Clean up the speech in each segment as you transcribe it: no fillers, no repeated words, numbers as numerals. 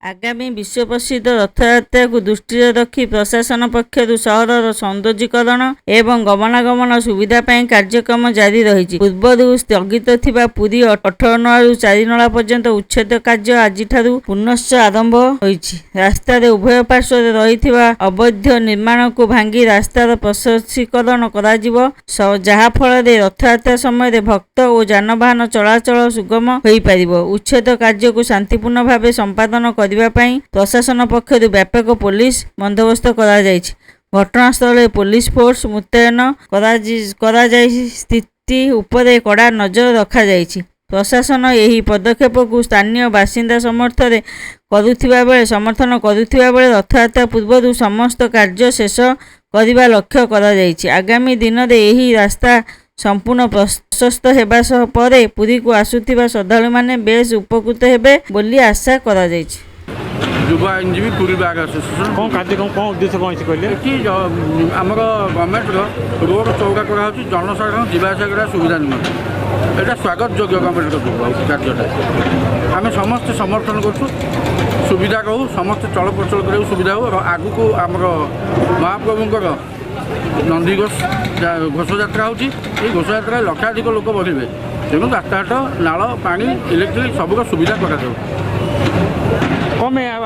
ଆଗାମୀ ବିଶ୍ୱ ପ୍ରସିଦ୍ଧ ରଥଯାତ୍ରାକୁ ଦୃଷ୍ଟିରେ ରଖି ପ୍ରଶାସନ ପକ୍ଷରୁ ସହରର ସୌନ୍ଦର୍ଯ୍ୟୀକରଣ ଏବଂ ଗମନାଗମନ ସୁବିଧା ପାଇଁ କାର୍ଯ୍ୟକ୍ରମ ଜାରି ରହିଛି। ପୂର୍ବରୁ ସ୍ଥଗିତ ଥିବା ପୁରୀ 18ନଳାରୁ 4ନଳା ପର୍ଯ୍ୟନ୍ତ ଉଚ୍ଛେଦ କାର୍ଯ୍ୟ ଆଜିଠାରୁ ପୁନଶ୍ଚ ଆରମ୍ଭ ହୋଇଛି। ରାସ୍ତାରେ ଉଭୟ ପାର୍ଶ୍ୱରେ ରହିଥିବା ଅବୈଧ ନିର୍ମାଣକୁ ଭାଙ୍ଗି ରାସ୍ତାର ପ୍ରଶସ୍ତୀକରଣ କରାଯିବ, ଯାହାଫଳରେ ରଥଯାତ୍ରା ସମୟରେ ଭକ୍ତ ଓ ଯାନବାହନ ଚଳାଚଳ ସୁଗମ ହୋଇପାରିବ। ଉଚ୍ଛେଦ କାର୍ଯ୍ୟକୁ ଶାନ୍ତିପୂର୍ଣ୍ଣ ଭାବେ ସମ୍ପାଦନ କରିବା ପାଇଁ ପ୍ରଶାସନ ପକ୍ଷରୁ ବ୍ୟାପକ ପୋଲିସ ବନ୍ଦୋବସ୍ତ କରାଯାଇଛି। ଘଟଣାସ୍ଥଳରେ ପୋଲିସ ଫୋର୍ସ ମୁତୟନ କରାଯାଇ ସ୍ଥିତି ଉପରେ କଡ଼ା ନଜର ରଖାଯାଇଛି। ପ୍ରଶାସନ ଏହି ପଦକ୍ଷେପକୁ ସ୍ଥାନୀୟ ବାସିନ୍ଦା ସମର୍ଥନ କରୁଥିବା ବେଳେ ରଥଯାତ୍ରା ପୂର୍ବରୁ ସମସ୍ତ କାର୍ଯ୍ୟ ଶେଷ କରିବା ଲକ୍ଷ୍ୟ କରାଯାଇଛି। ଆଗାମୀ ଦିନରେ ଏହି ରାସ୍ତା ସମ୍ପୂର୍ଣ୍ଣ ପ୍ରଶସ୍ତ ହେବା ପରେ ପୁରୀକୁ ଆସୁଥିବା ଶ୍ରଦ୍ଧାଳୁମାନେ ବେଶ ଉପକୃତ ହେବେ ବୋଲି ଆଶା କରାଯାଇଛି। ଯୁବ ଆଇନଜୀବୀ ପୁରୀ ବାଗ ଆସୋସିଏସନ୍ କ'ଣ କାର୍ଯ୍ୟକ୍ରମ କ'ଣ ଉଦ୍ଦେଶ୍ୟ କ'ଣ ହେଇଛି କହିଲେ? ଏଠି ଆମର ଗଭର୍ଣ୍ଣମେଣ୍ଟର ରୋଡ଼ ଚୌକା କରାହେଉଛି ଜନସାଧାରଣ ଯିବା ଆସିବା କରିବା ସୁବିଧା ନିମନ୍ତେ। ଏଇଟା ସ୍ୱାଗତ ଯୋଗ୍ୟ ଗଭର୍ଣ୍ଣମେଣ୍ଟର କାର୍ଯ୍ୟଟା ଆମେ ସମସ୍ତେ ସମର୍ଥନ କରୁଛୁ। ସୁବିଧା କହୁ ସମସ୍ତେ ଚଳପ୍ରଚଳ କରିବାକୁ ସୁବିଧା ହେଉ ଏବଂ ଆଗକୁ ଆମର ମହାପ୍ରଭୁଙ୍କର ଘୋଷଯାତ୍ରା ହେଉଛି। ଏଇ ଘୋଷଯାତ୍ରାରେ ଲକ୍ଷାଧିକ ଲୋକ ବଢ଼ିବେ, ତେଣୁ ରାସ୍ତାଘାଟ ନାଳ ପାଣି ଇଲେକ୍ଟ୍ରିକ୍ ସବୁର ସୁବିଧା କରାଯାଉ।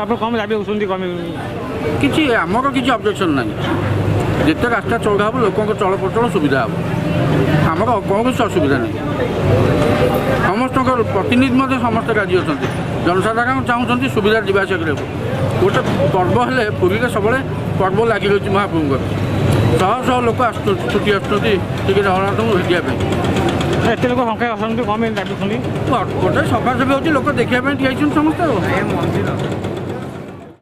ଆପଣ କ'ଣ ଦାବି ହେଉଛନ୍ତି? କିଛି ଆମର କିଛି ଅବଜେକ୍ସନ୍ ନାହିଁ। ଯେତେ ରାସ୍ତା ଚଉଡ଼ା ହେବ ଲୋକଙ୍କ ଚଳପ୍ରଚଳ ସୁବିଧା ହେବ, ଆମର କୌଣସି ଅସୁବିଧା ନାହିଁ। ସମସ୍ତଙ୍କର ପ୍ରତିନିଧି ମଧ୍ୟ ସମସ୍ତେ ରାଜି ଅଛନ୍ତି। ଜନସାଧାରଣ ଚାହୁଁଛନ୍ତି ସୁବିଧା ଯିବା ଆସିବା କରିବାକୁ। ଗୋଟେ ପର୍ବ ହେଲେ ପୁରୀରେ ସବୁବେଳେ ପର୍ବ ଲାଗି ରହିଛି ମହାପ୍ରଭୁଙ୍କର। ଶହ ଶହ ଲୋକ ଆସୁଛନ୍ତି, ଛୁଟି ଆସୁଛନ୍ତି ଟିକେ ଜଗନ୍ନାଥଙ୍କୁ ଭେଟିବା ପାଇଁ। ଏତେ ଲୋକ ସଂଖ୍ୟା ଆସନ୍ତି କ'ଣ ପାଇଁ ଦାବି କରୁଛନ୍ତି? ଗୋଟେ ସଫାସଫି ହେଉଛି, ଲୋକ ଦେଖିବା ପାଇଁ ଠିଆ ହେଇଛନ୍ତି ସମସ୍ତେ।